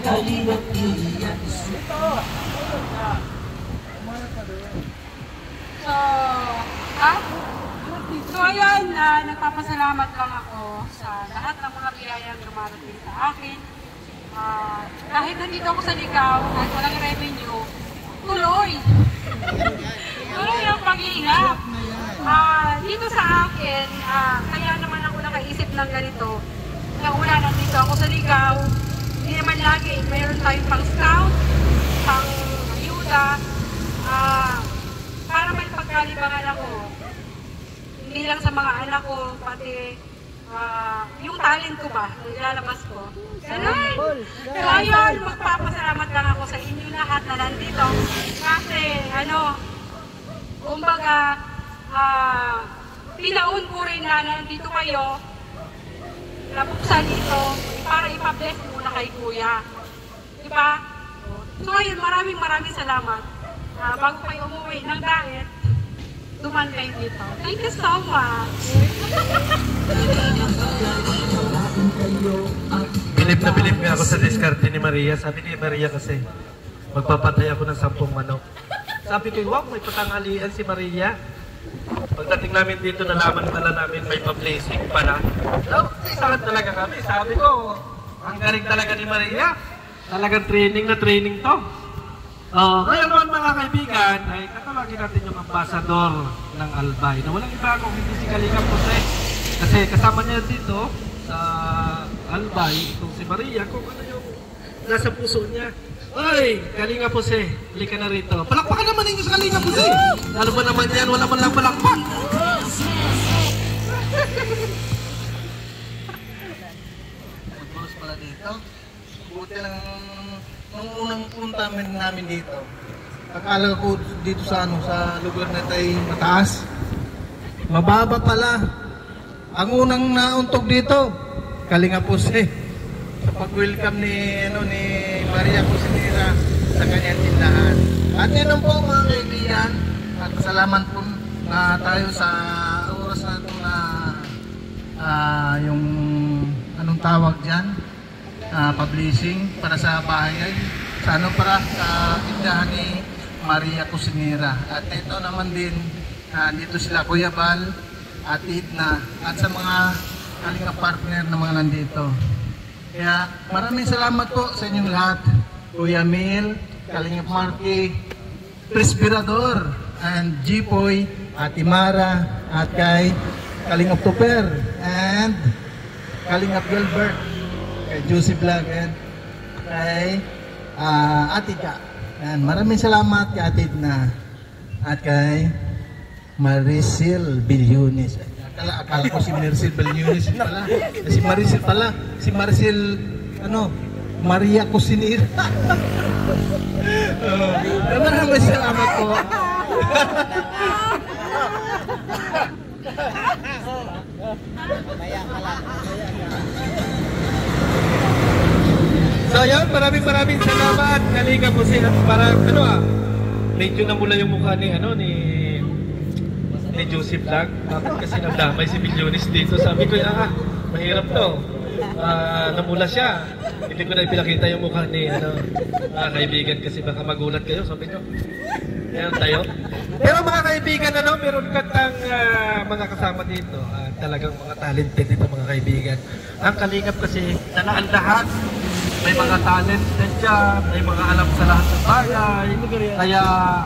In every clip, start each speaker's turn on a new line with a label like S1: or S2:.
S1: Kalingap Elias.
S2: So ayun, nagpapasalamat lang ako sa lahat ng mga biyayang dumarating sa akin. Kahit nandito ako sa Ligaw, kahit walang revenue, tuloy ang pag-iingat. Dito sa akin, kaya naman ako nakaisip ng ganito. Na una, nandito ako sa Ligaw, hindi naman lagi, mayroon tayong pang scout, pang ayuda, para may pagkalibangan ako. Hindi lang sa mga anak ko, pati yung talent ko ba, ilalabas ko. Ganun. So ayun, magpapasalamat lang ako sa inyo lahat na nandito. Kasi, kumbaga, pinaun ko rin na nandito kayo, nabuksan dito, para ipa-bless muna kay Kuya. Diba? So ayun, maraming salamat. Bago kayo umuwi ng diet, duman kayo dito. Thank you so much!
S3: Bilib na bilib nga ako sa diskarte ni Maria. Sabi ni Maria kasi, magpapatay ako ng 10 manok. Sabi ko, wow, may patangalian si Maria. Pagdating namin dito, nalaman pala namin may pa-blessing pala. So, isahan talaga kami. Sabi ko, ang galing talaga ni Maria. Talagang training na training to. Ngayon naman mga kaibigan, ay katawagin natin yung ambassador ng Albay. Na walang iba kung hindi si Kalingap Jose. Kasi kasama niya dito sa Albay, itong si Maria, kung ano yung nasa puso niya. Ay, Kalingap Jose, halika na rito. Palakpakan naman ninyo sa Kalingap Jose. Ano ba naman yan? Wala man lang palakpak.
S4: Magbulos pala dito. Buti lang nung unang punta namin dito. Akala ko dito sa lugar na tayo mataas. Mababa pala. Ang unang nauntog dito, Kalingap Jose. Sa pag-welcome ni Maria Cusinera sa kanyang tindahan. At yun po mga kaibigan, at salamat po na tayo sa oras na ito na yung anong tawag dyan, publishing para sa bahay para sa tindahan ni Maria Cusinera. At ito naman din, dito sila Kuya Bal at Edna at sa mga Kalingap partner na mga nandito. Kaya maraming salamat po sa inyong lahat. Kuya Mil, Kalingap Marky, Respirador, and Jipoy, Ate Mara, at kay Kalingap Tuper, and Kalingap Gilbert, kay Juicy Vlog, and kay Ate Ka. And maraming salamat kay Ate Edna at kay Maricel Bilyones. Akala ko si Maricel Bilyones pala. Si Maricel pala. Si Maricel, Maria Cusinera. Maraming salamat po.
S3: So yan, maraming salamat. Kalingap Jose. Parang medyo namula yung mukha ni Joseph Vlog. Bakit kasi nagdamay si Bilyones dito? Sabi ko, mahirap to. Namula siya. Hindi ko na ipinakita yung mukha ni kaibigan kasi baka magulat kayo. Sabi nyo, yan tayo. Pero mga kaibigan, meron katang mga kasama dito. Talagang mga talented dito mga kaibigan. Ang Kalingap kasi talaan lahat. May mga talent din dyan, may mga alam sa lahat ng bagay. Kaya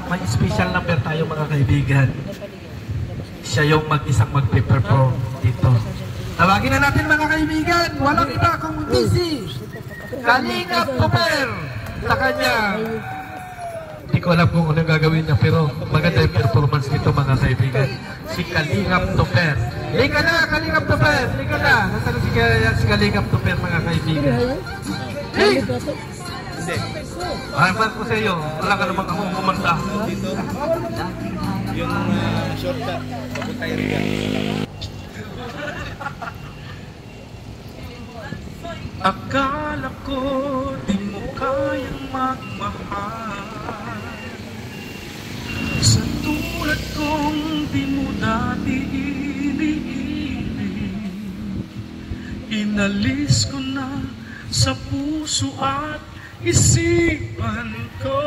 S3: may special number tayo mga kaibigan. Siya yung mag-isang magpe-perform dito. Tawagin na natin mga kaibigan, walang iba kung busy. Kalingap Tuper sa kanya. Hindi ko alam kung anong gagawin niya, pero maganda yung performance nito mga kaibigan. Si Kalingap Tuper. Lika na, Kalingap Tuper! Lika na! Nasaan si Kalingap Tuper mga kaibigan? Hey! Hindi. Mahal ko sa iyo. Wala ka namang akong kumanda.
S4: Yung shortcut, papunta yun yan.
S3: Akala ko di mo kayang magmahal. Sa tulad kong di mo dati iniibig. Inalis ko na sa puso at isipan ko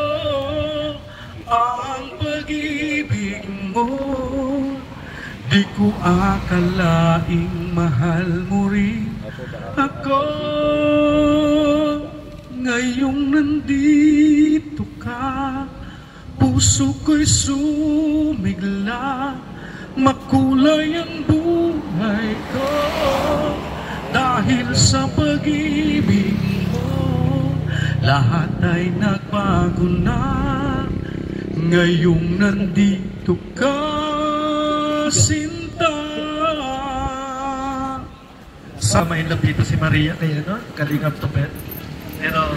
S3: ang pag-ibig mo. Di ko akalaing mahal mo rin ako. Ngayong nandito ka, puso ko'y sumigla. Makulay ang buhay ko dahil sa pag-ibig mo. Lahat ay nagbago na ngayong nandito ka, sinta. Sama in love dito si Maria kaya no? Kalingap Tupet. Pero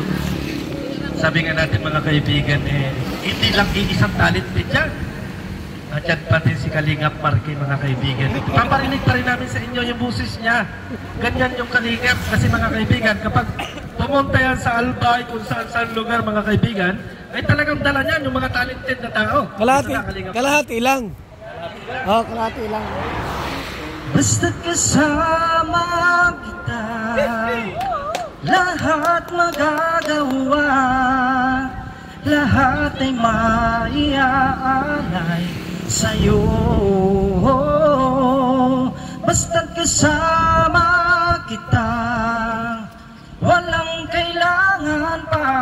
S3: sabi nga natin mga kaibigan, hindi lang iisang talent din dyan. At yan pati si Kalingap Marky, mga kaibigan. Paparinig pa rin namin sa inyo yung busis niya. Ganyan yung Kalingap. Kasi mga kaibigan, kapag pumunta yan sa Albay, kung saan lugar mga kaibigan, ay talagang dala niyan yung mga talented na tao.
S1: Kalahati lang. Oh, kalahati lang.
S5: Basta't kasama kita, lahat magagawa, lahat ay maiaalay sa'yo. Basta't kasama kita, walang kailangan pa,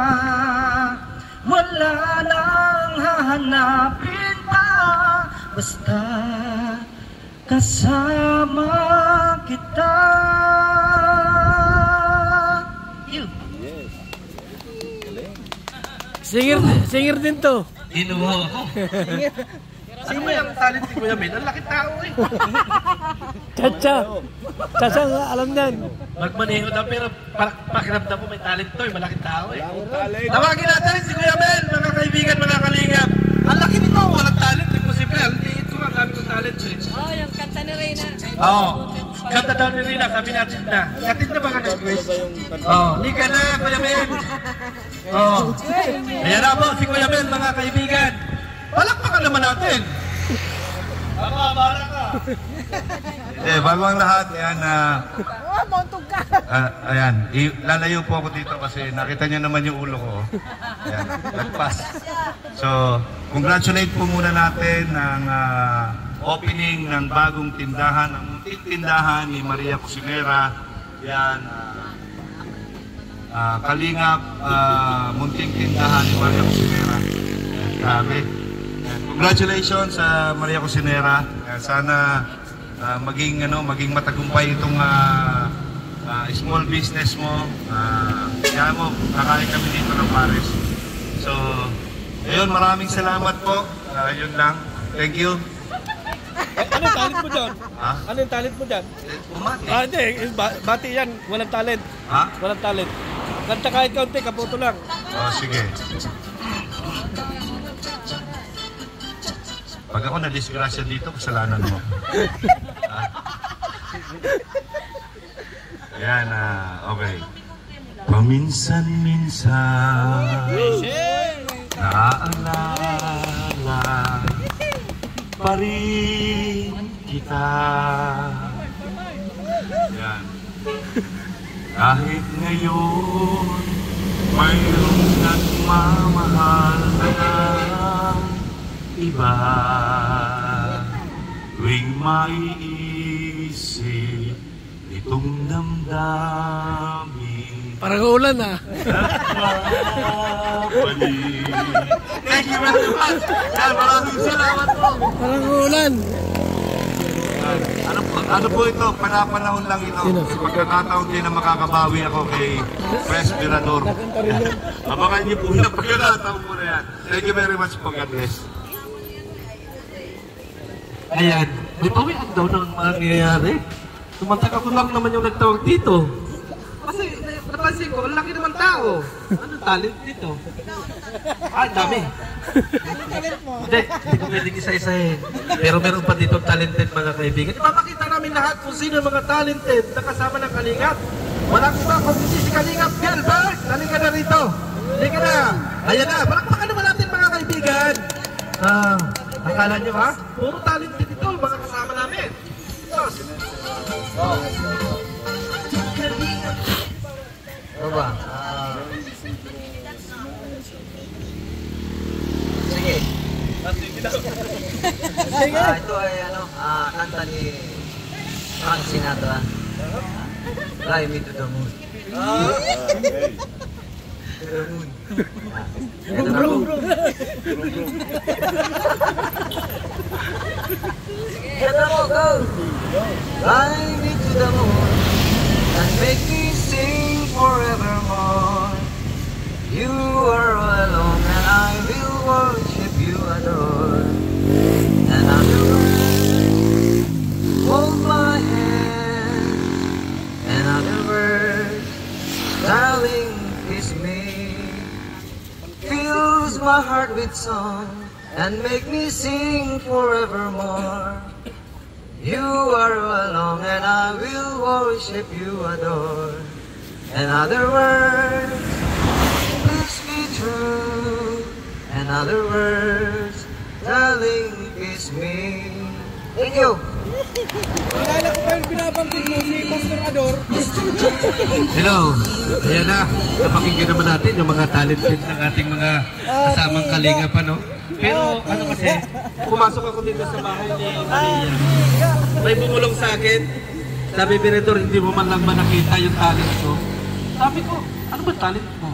S5: wala nang hahanapin pa. Basta kasama kita.
S1: Singer din to.
S3: Inuho ako. Sino yung talent ni Kuya Ben? Ang laki tao eh.
S1: Chacha nga, alam yan.
S3: Magmaneho daw pero pakiramdam mo may talent to eh. Malaki tao eh. Tawagin natin si Kuya Ben, mga kaibigan, mga kalingap. Ang laki nito, walang talent. Imposible. Ito ang dami kong talent eh.
S2: Oh, yung kanta ni Reyna.
S3: Oo. Kanta daw ni Rina, sabi natin na. Katid na ba ka nag-quiz? Oo. Lika na, Kuya Ben. Oo. Ayan na po si Kuya Ben, mga kaibigan. Palakpakan naman natin. Bara ka.
S6: Bago ang lahat, ayan, ayan, lalayo po ako dito kasi nakita niyo naman yung ulo ko. Ayan, nagpas. So, congratulate po muna natin ang opening ng bagong tindahan, ang munting tindahan ni Maria Cusinera. Yan, Kalingap, munting tindahan ni Maria Cusinera. Grabe. Congratulations sa Maria Cusinera. Sana maging matagumpay itong small business mo. Kaya mo, nakain kami dito ng Paris. So, ayun, maraming salamat po. Yun lang. Thank you.
S1: Ano yung talent mo dyan?
S6: Ha?
S1: Ano yung talent mo dyan?
S6: Bumati.
S1: Hindi. Bati yan. Walang talent.
S6: Ha?
S1: Walang talent. Kanta kahit kaunti, kaputo lang.
S6: Sige. Pag ako na-disgrasya dito, kasalanan mo. Ayan, okay. Paminsan-minsan naaalala pa rin kita. Ayan. Kahit ngayon mayroong nagmamahal na iba, tuwing maiisip itong damdamin.
S1: Parang ulan ah.
S6: Thank you very much. Maraming salamat po.
S1: Parang ulan.
S6: Ano po ito? Panapanahon lang ito. Pagkakataon din na makakabawi ako kay Pres Mirador. Abangan niyo po yung pagkakataon mo na yan. Thank you very much po, God bless.
S3: Ayan, may pawian daw ng mangyayari. Tumantaka ko lang naman yung nagtawag dito. Kasi napansin ko, ang laki naman tao. Anong talent dito? Dami. Hindi ko pwedeng isa-isahin. Pero meron pa dito talented mga kaibigan. Ipapakita namin lahat kung sino mga talented na kasama ng Kalingap. Walang iba kung hindi si Kalingap Gilbert. Halika na rito. Halika na. Ayan na. Palakpakan naman natin mga kaibigan. Akala nyo ha? Puro talented ito, mga kasama namin.
S5: ba? Sige. Ito ay kanta ni Frank Sinatra. Fly me to the moon. To the moon. Ito na po. Ito na po, go! Fly me to the moon and make me sing forevermore. You are alone and I will worship you, adore. And afterwards, hold my hand. And afterwards, darling, kiss me. Fills my heart with song and make me sing forevermore. You are alone and I will worship you, adore. In other words, please be true. In other words, darling, kiss me. Thank you.
S1: Kilala ko pa yung pinabanggit mo si Pastor Ador.
S3: Hello. Ayan na. Napakinggan naman natin yung mga talented ng ating mga kasamang kalinga pa, no? Pero ano kasi, pumasok ako dito sa bahay ni Maria. May bumulong sa akin. Sabi, Beretor, hindi mo man lang ba nakita yung talent ko? Sabi ko, ano ba talent mo?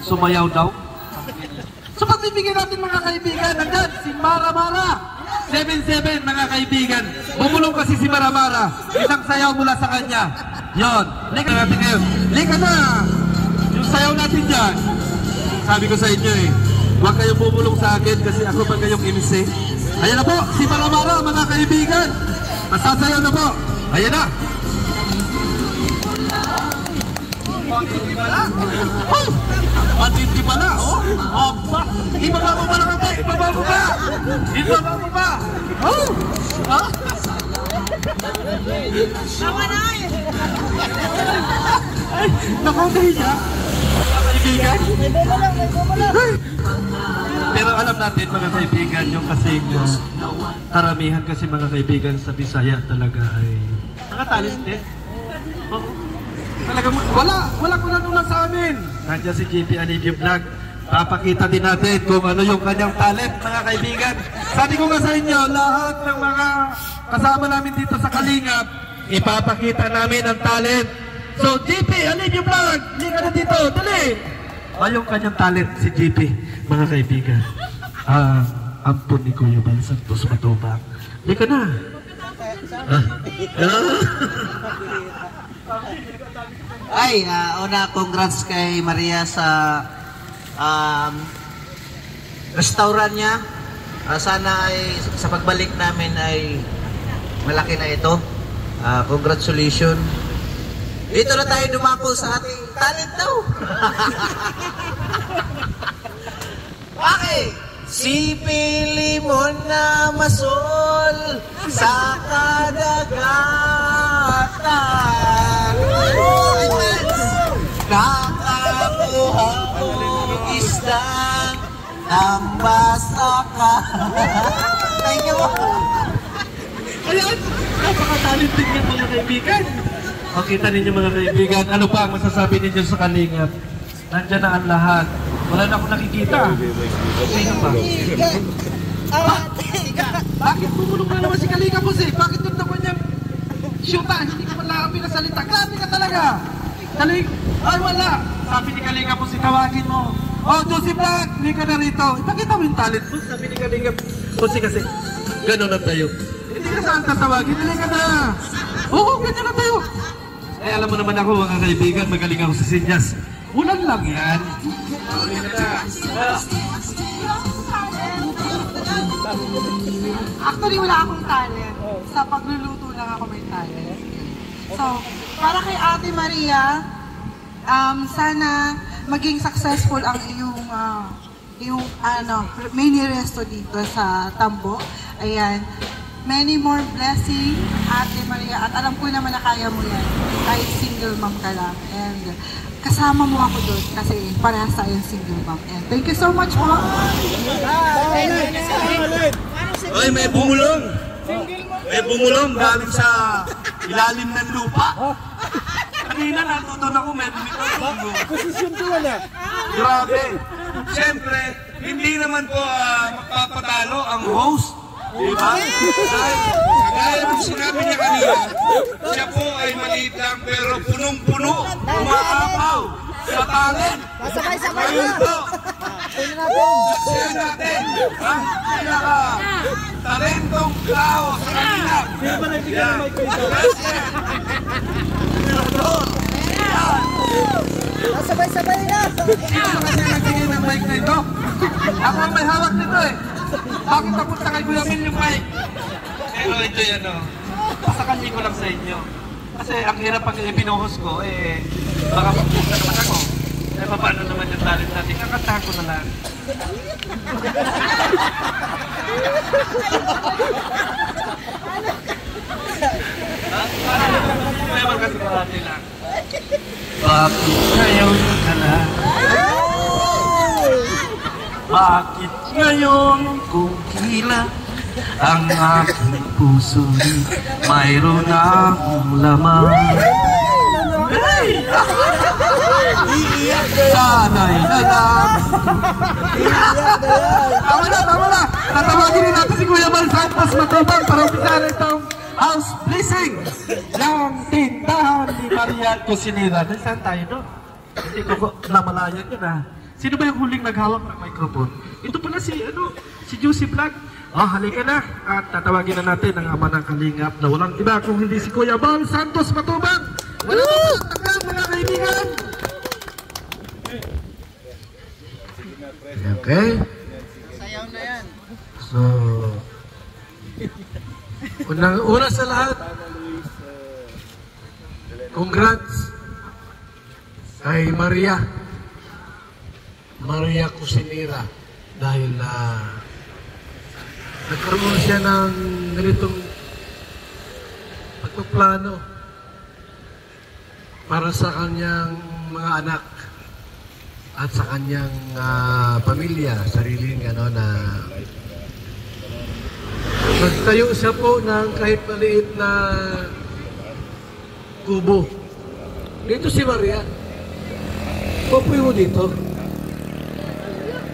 S3: Sumayaw daw? So pagbibigyan natin mga kaibigan, nandyan si Mara Mara. 7-7 mga kaibigan. Bumulong kasi si Mara Mara. Isang sayaw mula sa kanya. Yon. Lika natin ngayon. Lika na! Yung sayaw natin dyan. Sabi ko sa inyo eh, huwag kayong bumulong sa akin kasi ako pa kayong MC. Ayan na po, si Mara Mara mga kaibigan. Masasayaw na po. Ayan na. Matindi pala, oh! Opa! Ibaba mo pala ka, ibaba mo ba? Ibaba mo ba? Oh! Ha?
S2: Tama na eh!
S3: Ay! Nakaunahin niya! Kaibigan? Pero alam natin mga kaibigan, yung kasing karamihan kasi mga kaibigan sa Bisaya talaga ay mga talented. Oo. Talagang wala kulang sa amin. Nandiyan si JP Alivio Vlog. Papakita din natin kung ano yung kanyang talent, mga kaibigan. Sabi ko nga sa inyo, lahat ng mga kasama namin dito sa Kalingap, ipapakita namin ang talent. So, JP Alivio Vlog, hindi ka na dito, dali! Yung kanyang talent, si JP, mga kaibigan. Ampun ni Kuya Bal Santos Matubang. Hindi ka na.
S5: Ay, una congrats kay Maria sa restaurant niya. Sana ay sa pagbalik namin ay malaki na ito. Congratulations. Dito na tayo dumako sa ating talent daw. Okay. Sipili mo na masol sa kadagatan. Nakakuha mo isdang tambas ka. Thank you.
S3: Ayan, napaka-talented niya mga kaibigan. O kita ninyo mga kaibigan, ano pa ang masasabi ninyo sa Kalingap? Nandiyan na ang lahat. Wala na akong nakikita. Sino pa? Bakit bumulong na naman si Kalingap po eh? Bakit yung naman niyang shoota? Hindi ko pala kami nasalita. Grabe ka talaga. Ay wala. Sabi ni Kalingap po tawagin mo. Oh, Josie Black, hindi ka na rito. Ipakita mo yung talent mo. Sabi ni Kalingap po kasi gano'n na tayo. Hindi ka saan tatawagin. Hindi ka na. Oo, ganyan na tayo. Eh, alam mo naman ako mga kaibigan, magaling ako sa sinyas. Ulan lang yan.
S2: Actually, wala akong talent. Sa pagluluto lang ako may talent. So, para kay Ate Maria, sana maging successful ang iyong mini resto dito sa Tambo. Ayan. Many more blessings, Ate Maria. At alam ko naman na kaya mo yan. Kahit single mom ka lang. And kasama mo ako doon kasi para sa yung single mom. And thank you so much po.
S6: Oy, may bumulong. May bumulong galing sa ilalim ng lupa. Kanina natutunan ako, medyo ito.
S1: Posisyon ko na.
S6: Grabe. Siyempre, hindi naman po magpapatalo ang host. Diba? Dahil, kagaya ng sinabi niya kanina, siya po ay maliit lang pero punong-puno, umaapaw sa talent.
S1: Sabay-sabay
S6: Ngayon
S1: na.
S6: po,
S1: Tingnan natin.
S6: siya natin ang pinaka-talentong tao sa kanila.
S1: Sino ba nagbigay ng mic ko ito? Sabay-sabay na.
S6: Sino ba kasi nagbigay ng mic na ito? Ako ang may hawak nito eh. Bakit napunta kay Kuya Mil yung mic? Pero ito yan o. Pasakalin ko lang sa inyo. Kasi ang hirap pag ibinuhos ko, baka magpunta naman ako. Paano naman yung talent natin? Kakantahan ko na lang. May magkasigurati lang. Bakit ngayon ka lang? Bakit ngayon kung tila ang aking puso mayroon akong laman? Hey! Sana'y nalang. Tama na. Tatawagin din natin si Kuya Bal Santos Matubang para umpisahan itong house blessing ng tindahan ni Maria Cusinera. Saan tayo, no? Hindi ko namalayan yun, ha? Sino ba yung huling naghawak ng microphone? Ito pala si Juicy Vlog. Halika na. At tatawagin na natin ang ama ng kalingap na walang iba kung hindi si Kuya Bal Santos Matubang. Wala ba ito? Tagal, mga kaibigan. Okay.
S1: Sayaw na yan.
S6: So, una sa lahat, congrats kay Maria Cusinera dahil nagkaroon siya ng ganitong pagpaplano para sa kanyang mga anak at sa kanyang pamilya, sariling na nagtayo siya po ng kahit maliit na kubo. Dito si Maria. Pupoy mo dito.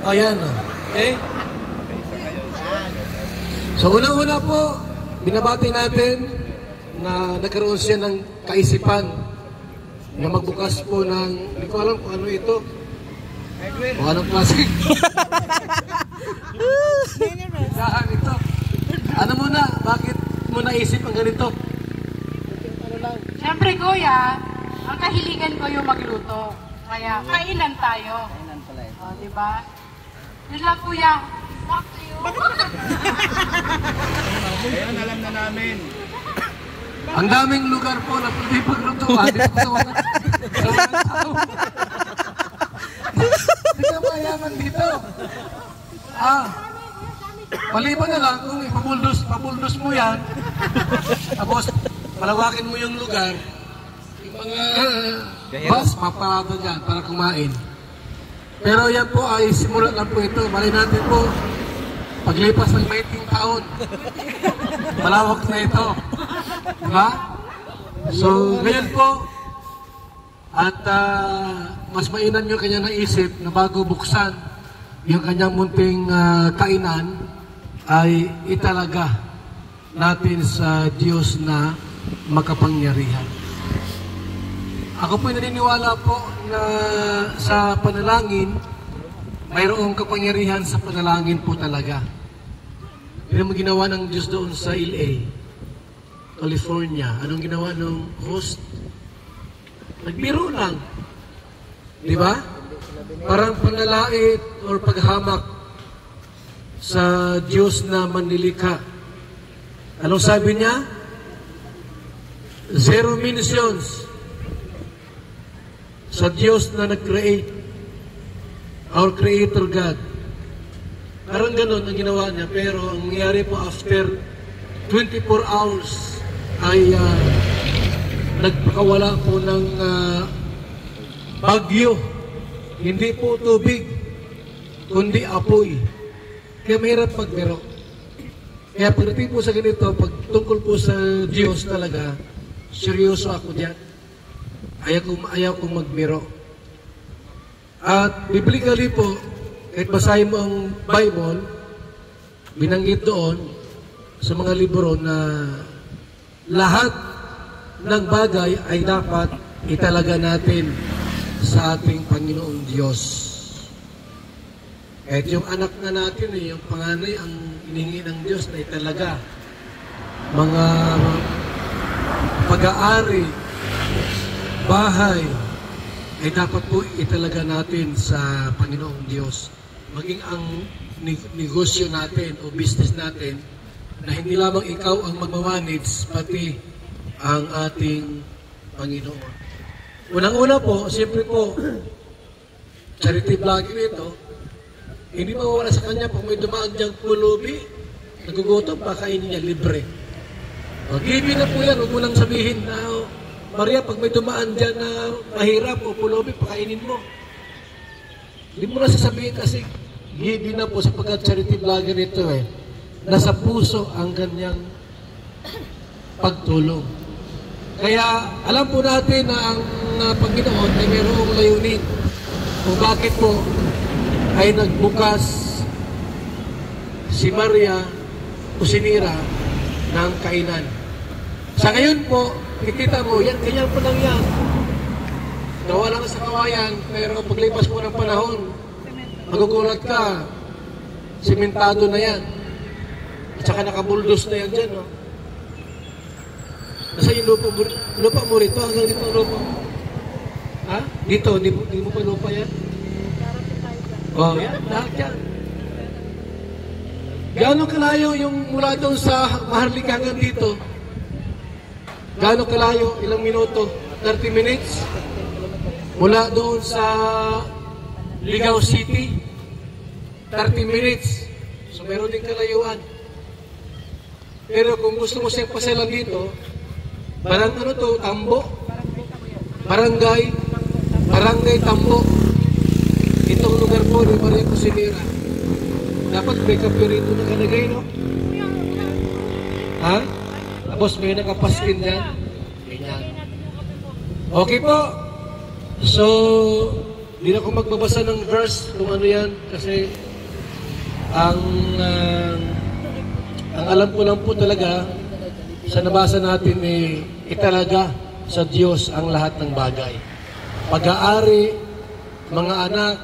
S6: Ayan. Okay? So una-una po, binabati natin na nagkaroon siya ng kaisipan na magbukas po ng, hindi ko alam kung ano ito. Kung anong klase. Saan ito? Ano muna? Bakit mo naisip ang ganito?
S2: Siyempre, Kuya, ang kahilingan ko yung magluto. Kaya, kainan tayo.
S1: Kainan pala ito.
S2: O, diba? Yun lang, Kuya. Fuck you.
S1: Ayan, alam na namin.
S6: Ang daming lugar po na pwede paglutuan. Dito sa walang tao. Hindi ka mayaman dito. Maliban na lang kung ipabuldos mo yan. Tapos, palawakin mo yung lugar. Yung mga bus, maparado dyan para kumain. Pero yan po ay simulan lang po ito. Mali natin po, paglipas ng 20 taon, malawak na ito. Diba? So, ngayon po, at mas mainan yung kanyang naisip na bago buksan yung kanyang munting kainan, ay italaga natin sa Diyos na makapangyarihan. Ako po'y naniniwala po na sa panalangin, mayroong kapangyarihan sa panalangin po talaga. Yun ang ginawa ng Diyos doon sa LA, California. Anong ginawa ng host? Nagbiro lang. Di ba? Parang panalait or paghamak sa Diyos na manlilikha. Anong sabi niya? Zero missions sa Diyos na nag-create, our Creator God. Parang ganun ang ginawa niya, pero ang nangyari po after 24 hours ay nagpakawala po ng bagyo. Hindi po tubig, kundi apoy. Kaya mahirap magbiro. Kaya pagdating po sa ganito, pag tungkol po sa Diyos talaga, seryoso ako dyan.
S7: ayaw kong magbiro. At biblically po, kahit basahin mo ang Bible, binanggit doon sa mga libro na lahat ng bagay ay dapat italaga natin sa ating Panginoong Diyos. Kahit yung anak na natin, yung panganay, ang hinihingi ng Diyos na italaga. Mga pag-aari, bahay, ay dapat po italaga natin sa Panginoong Diyos. Maging ang negosyo natin o business natin na hindi lamang ikaw ang magmamanage, pati ang ating Panginoon. Unang-una po, siyempre po, charity vlogging ito, hindi mawawala sa kanya pag may dumaan diyang pulubi, nagugutom, pakainin niya libre. Give na po yan, huwag mo lang sabihin na, Maria, pag may dumaan dyan na mahirap o pulubi, pakainin mo. Hindi mo na sasabihin kasi give na po sapagkat charity vlogger ito eh. Nasa puso ang ganyang pagtulong. Kaya alam po natin na ang Panginoon ay mayroong layunin kung bakit po ay nagbukas si Maria o si Nira ng kainan. Sa ngayon po, kikita mo, yan, ganyan po lang yan. Gawa lang sa kawayan, pero paglipas po ng panahon, magugulat ka, simentado na yan. At saka nakabuldos na yan dyan, no? Nasa yung lupa mo rito, hanggang dito ang lupa. Ha? Dito, hindi mo pa lupa yan? Oh, yan, lahat yan. Gaano kalayo yung mula doon sa Maharlikangan dito? Gaano kalayo? Ilang minuto? 30 minutes? Mula doon sa Ligao City? 30 minutes. So meron din kalayuan. Pero kung gusto mo siyang pasyalan dito, parang ano to, Tambo? Barangay Tambo. Itong lugar po ni Maria Cosinera. Dapat may kape rito nakalagay, no? Ha? Tapos may nakapaskin dyan. Ganyan. Okay po. So, di na ako magbabasa ng verse kung ano yan. Kasi, ang alam ko lang po talaga, sa nabasa natin italaga sa Diyos ang lahat ng bagay. Pag-aari, mga anak,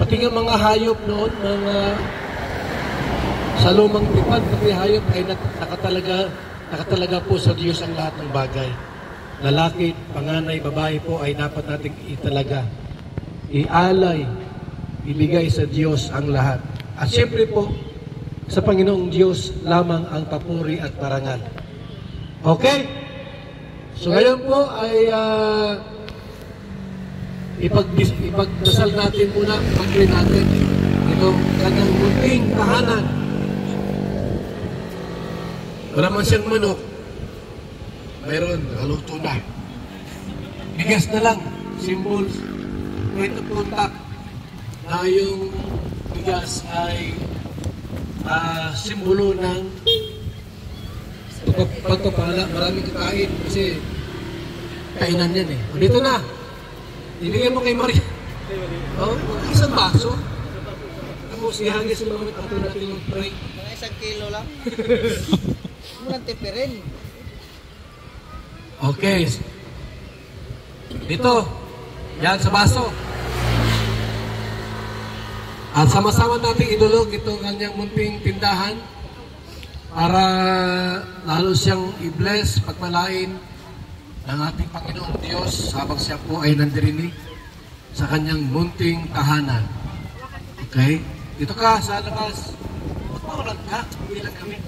S7: pati nga mga hayop noon, mga sa lumang tipan, pati hayop ay nakatalaga po sa Diyos ang lahat ng bagay. Lalaki, panganay, babae po ay dapat nating italaga. Ialay, ibigay sa Diyos ang lahat. At siyempre po, sa Panginoong Diyos lamang ang papuri at parangal. Okay? So ngayon po ay ipagdasal natin muna, pag-pray natin itong kanyang munting tahanan. Wala man siyang manok, mayroon, haluto na. Bigas na lang, symbols, point of contact, na yung bigas ay simbolo ng pagpapala. Maraming kakain kasi kainan yan eh. O dito na, ibigay mo kay Maria. Oh, isang baso. Tapos ihagis mo naman ito natin yung pray.
S1: Mga 1 kilo lang. Murang tipirin.
S7: Okay. Dito. Yan sa baso. At sama-sama natin idulog itong kanyang munting tindahan para lalo siyang i-bless, pagmalain ng ating Panginoong Diyos habang siya po ay nandirini sa kanyang munting tahanan. Okay? Dito ka sa labas. Magpakulat ka. Hindi lang kami.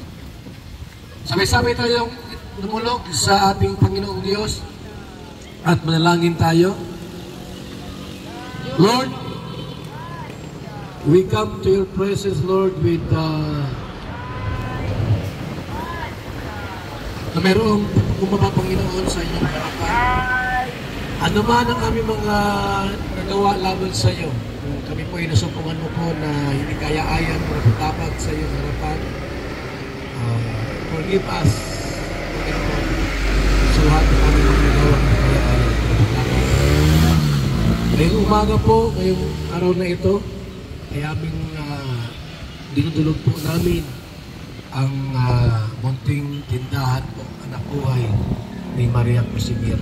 S7: Sabay-sabay tayong lumulog sa ating Panginoong Diyos at manalangin tayo. Lord, we come to your presence, Lord, with na mayroong bumaba, Panginoon, sa inyong harapan. Ano man ang aming mga nagawa laban sa iyo, kami po ay nasumpungan mo po na hindi kaya-ayan mapatapag sa iyong harapan. Forgive us, Panginoon, sa lahat ng aming mga nagawa na kaya-ayan. Ngayong umaga po, ngayong araw na ito, ay aming dinudulog po namin ang munting tindahan po, anak buhay ni Maria Cosimira.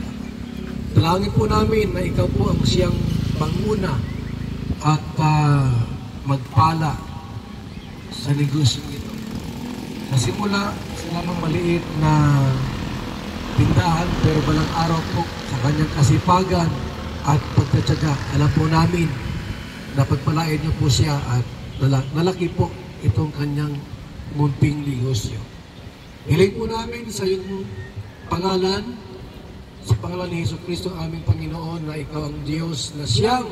S7: Dalangin po namin na ikaw po ang siyang panguna at magpala sa negosyo ito. Sa simula, sila mang maliit na tindahan, pero balang araw po sa kanyang kasipagan at pagtatsaga, alam po namin na pagpalain niyo po siya at nalaki po itong kanyang munting negosyo. Hiling po namin sa iyong pangalan, sa pangalan ni Jesucristo aming Panginoon, na ikaw ang Diyos na siyang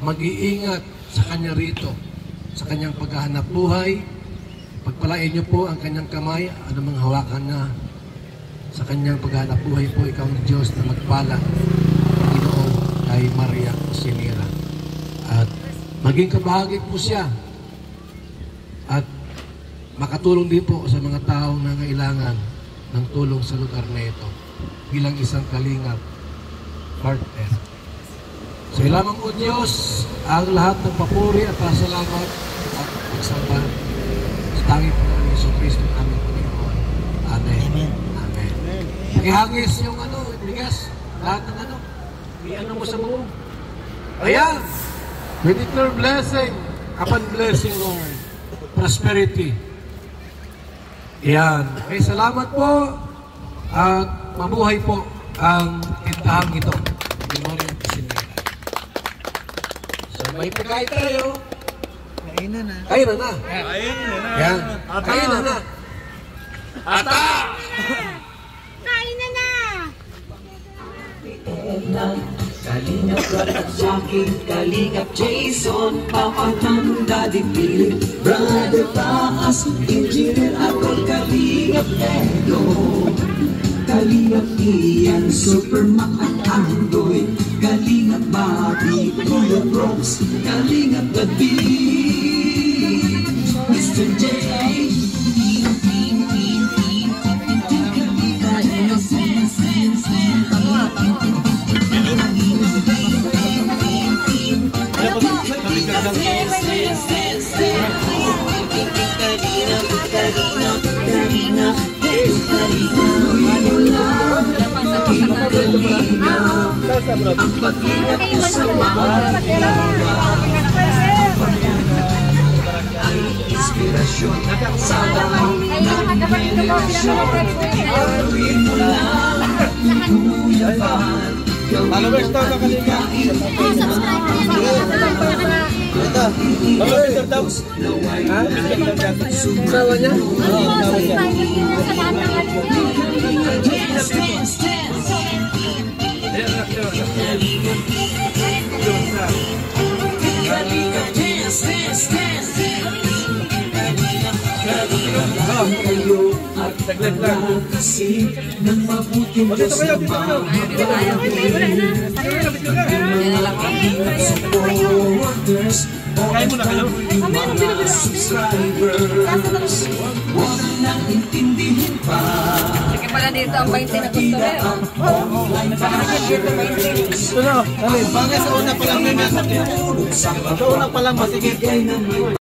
S7: mag-iingat sa kanya rito, sa kanyang paghahanap buhay. Pagpalain niyo po ang kanyang kamay, anumang hawakan na sa kanyang paghahanap buhay po, ikaw ang Diyos na magpala, Panginoon, kay Maria Cosimira. At maging kabahagi po siya at makatulong din po sa mga taong nangailangan ng tulong sa lugar na ito bilang isang kalingap partner. Sa ilamang o Diyos, ang lahat ng papuri at pasalamat at pagsamba sa tanging Panginoon Jesucristo aming Panginoon. Amen. Amen. Amen. Ihagis yung bigas, lahat ng iano mo sa buong. Ayan! We declare blessing upon blessing, Lord. Prosperity. Yan. Okay, salamat po. At mabuhay po ang tindahang ito. So, may pagkain tayo.
S4: Kainan na.
S7: Kainan na. Yan. Kainan na. Ata!
S8: Kainan na!
S5: Kalingap Brad at Jackie, Kalingap Jason, Papa Tom, Daddy Philip, Brother Taas, Engineer ako, Kalingap Edo, Kalingap Ian, Supermac at Andoy, Kalingap Bobby, Kuya Brooks, Kalingap David, Mr. J. Ang pag-ingat ko sa mga ay inspirasyon sa bawang nag-generasyon. Gawin mo lang Kuya Van, gawin mo at ikain
S7: Sawa niya?
S5: kayo at kasi ng mabuting Diyos na supporters mga subscribers huwag nang intindihin pa
S8: Sige pala dito ang 20 na gusto rin.
S4: Bagay sa una pa lang may message. Sa una pa lang masigit.